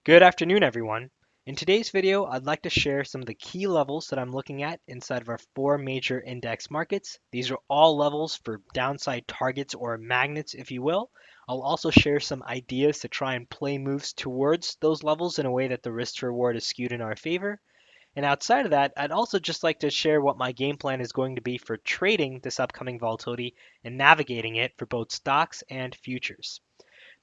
Good afternoon, everyone. In today's video, I'd like to share some of the key levels that I'm looking at inside of our four major index markets. These are all levels for downside targets or magnets, if you will. I'll also share some ideas to try and play moves towards those levels in a way that the risk to reward is skewed in our favor. And outside of that, I'd also just like to share what my game plan is going to be for trading this upcoming volatility and navigating it for both stocks and futures.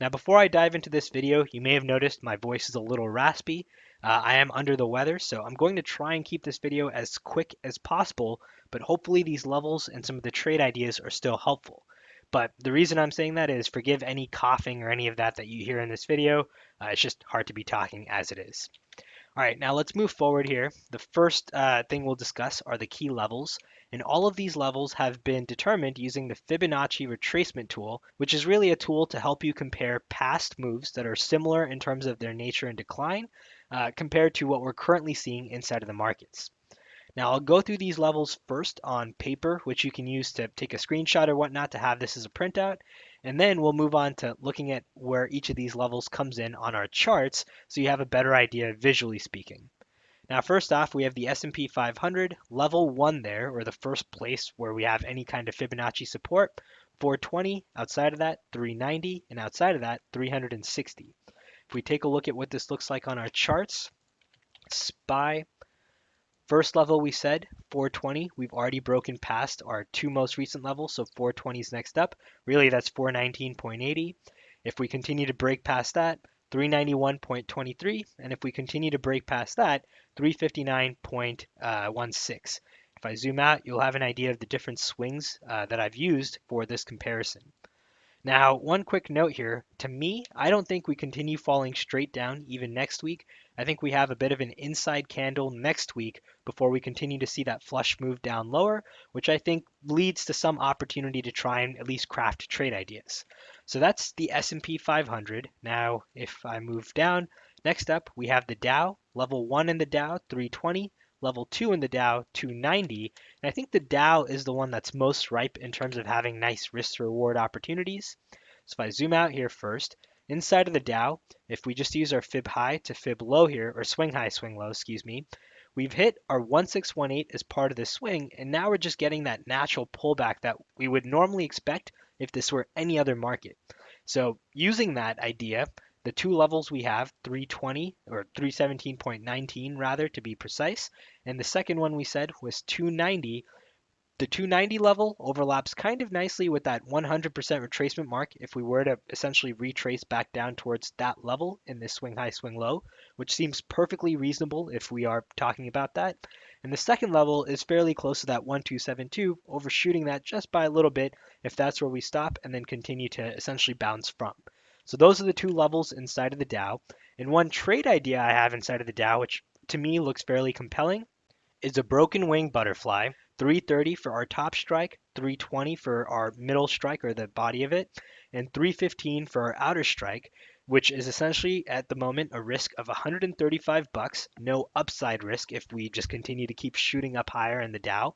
Now, before I dive into this video, you may have noticed my voice is a little raspy. I am under the weather, so I'm going to try and keep this video as quick as possible, but hopefully these levels and some of the trade ideas are still helpful. But the reason I'm saying that is forgive any coughing or any of that you hear in this video. It's just hard to be talking as it is. All right, now let's move forward here. The first thing we'll discuss are the key levels, and all of these levels have been determined using the Fibonacci retracement tool, which is really a tool to help you compare past moves that are similar in terms of their nature and decline compared to what we're currently seeing inside of the markets. Now I'll go through these levels first on paper, which you can use to take a screenshot or whatnot to have this as a printout. And then we'll move on to looking at where each of these levels comes in on our charts so you have a better idea visually speaking. Now first off, we have the S&P 500, level 1 there, or the first place where we have any kind of Fibonacci support, 420, outside of that 390, and outside of that 360. If we take a look at what this looks like on our charts, SPY. First level we said 420. We've already broken past our two most recent levels, so 420 is next up. Really, that's 419.80. If we continue to break past that, 391.23, and if we continue to break past that, 359.16. If I zoom out, you'll have an idea of the different swings that I've used for this comparison. Now, one quick note here. To me, I don't think we continue falling straight down even next week. I think we have a bit of an inside candle next week before we continue to see that flush move down lower, which I think leads to some opportunity to try and at least craft trade ideas. So that's the S&P 500. Now, if I move down, next up we have the Dow. Level 1 in the Dow, 320. Level 2 in the Dow, 290. And I think the Dow is the one that's most ripe in terms of having nice risk to reward opportunities. So if I zoom out here first, inside of the Dow, if we just use our fib high to fib low here, or swing high, swing low, excuse me, we've hit our 1618 as part of this swing, and now we're just getting that natural pullback that we would normally expect if this were any other market. So using that idea, the two levels we have, 320 or 317.19 rather to be precise, and the second one we said was 290. The 290 level overlaps kind of nicely with that 100% retracement mark if we were to essentially retrace back down towards that level in this swing high, swing low, which seems perfectly reasonable if we are talking about that. And the second level is fairly close to that 1272, overshooting that just by a little bit if that's where we stop and then continue to essentially bounce from. So those are the two levels inside of the Dow. And one trade idea I have inside of the Dow, which to me looks fairly compelling, is a broken wing butterfly. 330 for our top strike, 320 for our middle strike or the body of it, and 315 for our outer strike, which is essentially at the moment a risk of 135 bucks, no upside risk if we just continue to keep shooting up higher in the Dow.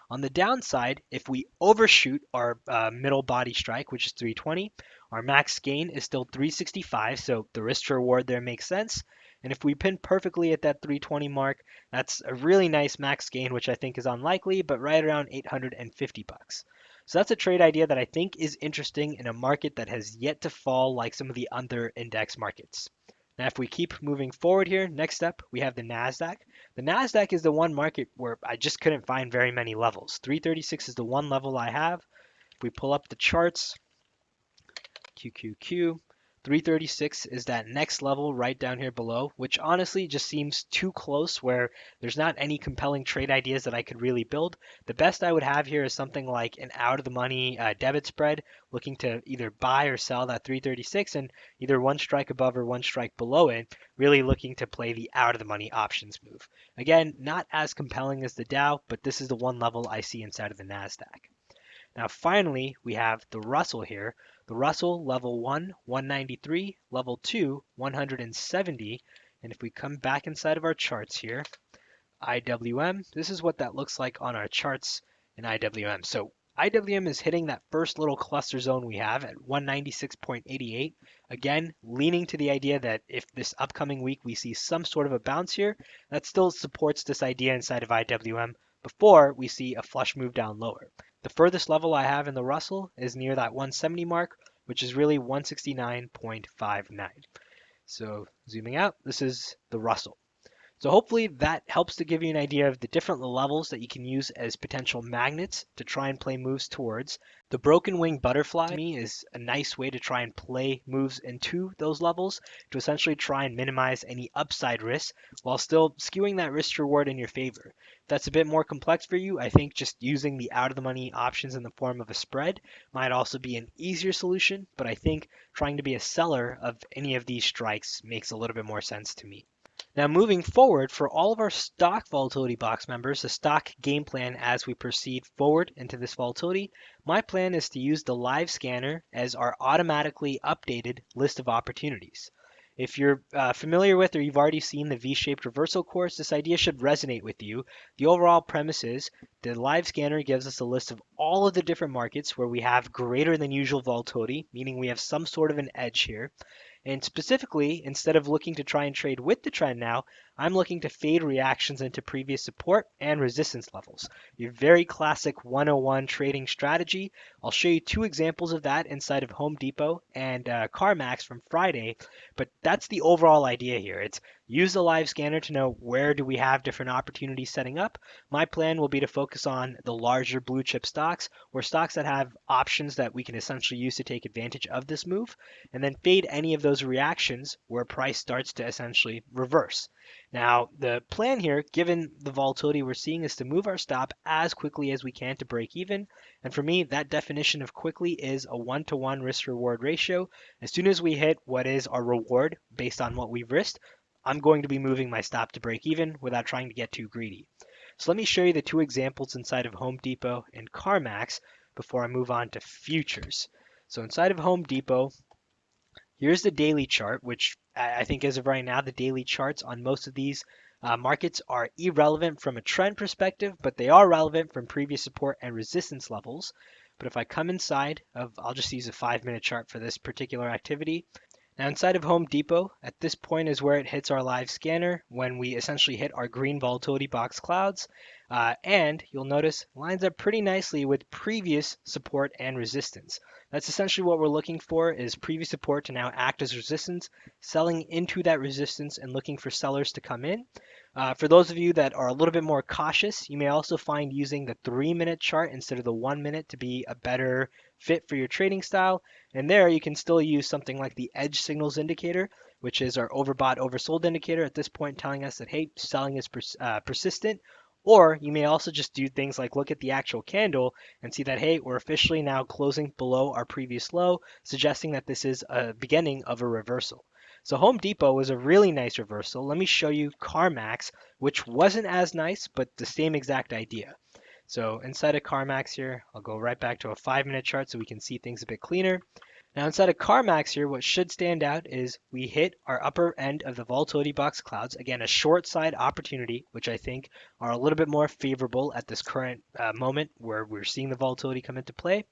On the downside, if we overshoot our middle body strike, which is 320, our max gain is still 365, so the risk to reward there makes sense. And if we pin perfectly at that 320 mark, that's a really nice max gain, which I think is unlikely, but right around 850 bucks. So that's a trade idea that I think is interesting in a market that has yet to fall like some of the other index markets. Now, if we keep moving forward here, next up, we have the NASDAQ. The NASDAQ is the one market where I just couldn't find very many levels. 336 is the one level I have. If we pull up the charts, QQQ, 336 is that next level right down here below, which honestly just seems too close where there's not any compelling trade ideas that I could really build. The best I would have here is something like an out of the money debit spread, looking to either buy or sell that 336 and either one strike above or one strike below it, really looking to play the out of the money options move. Again, not as compelling as the Dow, but this is the one level I see inside of the NASDAQ. Now finally, we have the Russell here. The Russell level 1, 193, level 2, 170. And if we come back inside of our charts here, IWM, this is what that looks like on our charts in IWM. So IWM is hitting that first little cluster zone we have at 196.88. Again, leaning to the idea that if this upcoming week we see some sort of a bounce here, that still supports this idea inside of IWM before we see a flush move down lower. The furthest level I have in the Russell is near that 170 mark, which is really 169.59. So zooming out, this is the Russell. So hopefully that helps to give you an idea of the different levels that you can use as potential magnets to try and play moves towards. The broken wing butterfly to me is a nice way to try and play moves into those levels to essentially try and minimize any upside risk while still skewing that risk reward in your favor. If that's a bit more complex for you, I think just using the out of the money options in the form of a spread might also be an easier solution, but I think trying to be a seller of any of these strikes makes a little bit more sense to me. Now moving forward, for all of our stock volatility box members, the stock game plan as we proceed forward into this volatility, my plan is to use the live scanner as our automatically updated list of opportunities. If you're familiar with or you've already seen the V-shaped reversal course, this idea should resonate with you. The overall premise is the live scanner gives us a list of all of the different markets where we have greater than usual volatility, meaning we have some sort of an edge here. And specifically, instead of looking to try and trade with the trend now, I'm looking to fade reactions into previous support and resistance levels. Your very classic 101 trading strategy. I'll show you two examples of that inside of Home Depot and CarMax from Friday, but that's the overall idea here. It's use the live scanner to know where do we have different opportunities setting up. My plan will be to focus on the larger blue chip stocks or stocks that have options that we can essentially use to take advantage of this move, and then fade any of those reactions where price starts to essentially reverse. Now, the plan here, given the volatility we're seeing, is to move our stop as quickly as we can to break even. And for me, that definition of quickly is a 1-to-1 risk reward ratio. As soon as we hit what is our reward based on what we've risked, I'm going to be moving my stop to break even without trying to get too greedy. So let me show you the two examples inside of Home Depot and CarMax before I move on to futures. So inside of Home Depot, here's the daily chart, which I think as of right now, the daily charts on most of these markets are irrelevant from a trend perspective, but they are relevant from previous support and resistance levels. But if I come inside of, I'll just use a 5-minute chart for this particular activity. Now inside of Home Depot, at this point is where it hits our live scanner when we essentially hit our green volatility box clouds. And you'll notice lines up pretty nicely with previous support and resistance. That's essentially what we're looking for is previous support to now act as resistance, selling into that resistance and looking for sellers to come in. For those of you that are a little bit more cautious, you may also find using the 3-minute chart instead of the 1 minute to be a better fit for your trading style. And there you can still use something like the edge signals indicator, which is our overbought, oversold indicator at this point telling us that, hey, selling is persistent. Or you may also just do things like look at the actual candle and see that, hey, we're officially now closing below our previous low, suggesting that this is a beginning of a reversal. So Home Depot was a really nice reversal. Let me show you CarMax, which wasn't as nice, but the same exact idea. So inside of CarMax here, I'll go right back to a 5-minute chart so we can see things a bit cleaner. Now inside of CarMax here, what should stand out is we hit our upper end of the volatility box clouds. Again, a short side opportunity, which I think are a little bit more favorable at this current moment where we're seeing the volatility come into play.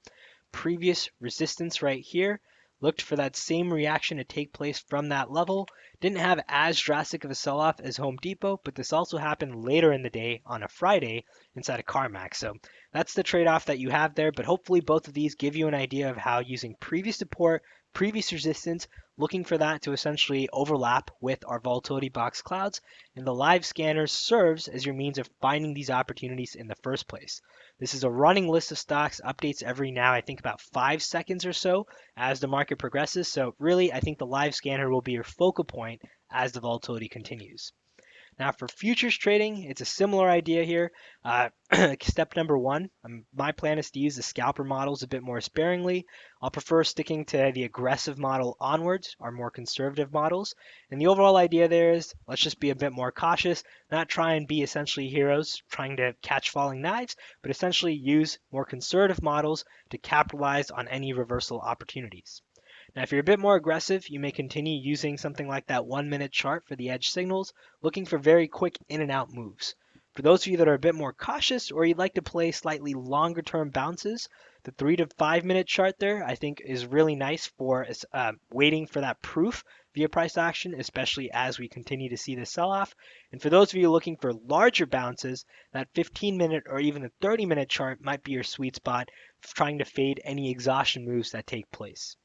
Previous resistance right here. Looked for that same reaction to take place from that level. Didn't have as drastic of a sell-off as Home Depot, but this also happened later in the day on a Friday inside of CarMax. So that's the trade-off that you have there, but hopefully both of these give you an idea of how using previous support, previous resistance, looking for that to essentially overlap with our volatility box clouds, and the live scanner serves as your means of finding these opportunities in the first place. This is a running list of stocks, updates every now, I think about 5 seconds or so as the market progresses. So really, I think the live scanner will be your focal point as the volatility continues. Now for futures trading, it's a similar idea here. Step number one, my plan is to use the scalper models a bit more sparingly. I'll prefer sticking to the aggressive model onwards, our more conservative models. And the overall idea there is let's just be a bit more cautious, not try and be essentially heroes trying to catch falling knives, but essentially use more conservative models to capitalize on any reversal opportunities. Now, if you're a bit more aggressive, you may continue using something like that 1-minute chart for the edge signals, looking for very quick in and out moves. For those of you that are a bit more cautious or you'd like to play slightly longer term bounces, the 3 to 5 minute chart there I think is really nice for waiting for that proof via price action, especially as we continue to see this sell off. And for those of you looking for larger bounces, that 15-minute or even the 30-minute chart might be your sweet spot, trying to fade any exhaustion moves that take place.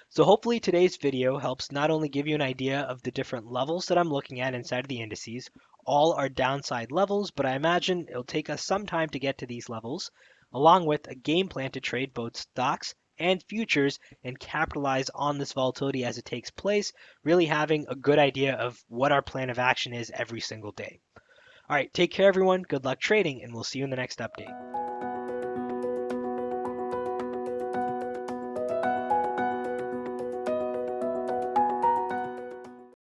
So hopefully today's video helps not only give you an idea of the different levels that I'm looking at inside of the indices, all are downside levels, but I imagine it'll take us some time to get to these levels, along with a game plan to trade both stocks and futures and capitalize on this volatility as it takes place, really having a good idea of what our plan of action is every single day. All right, take care everyone, good luck trading, and we'll see you in the next update.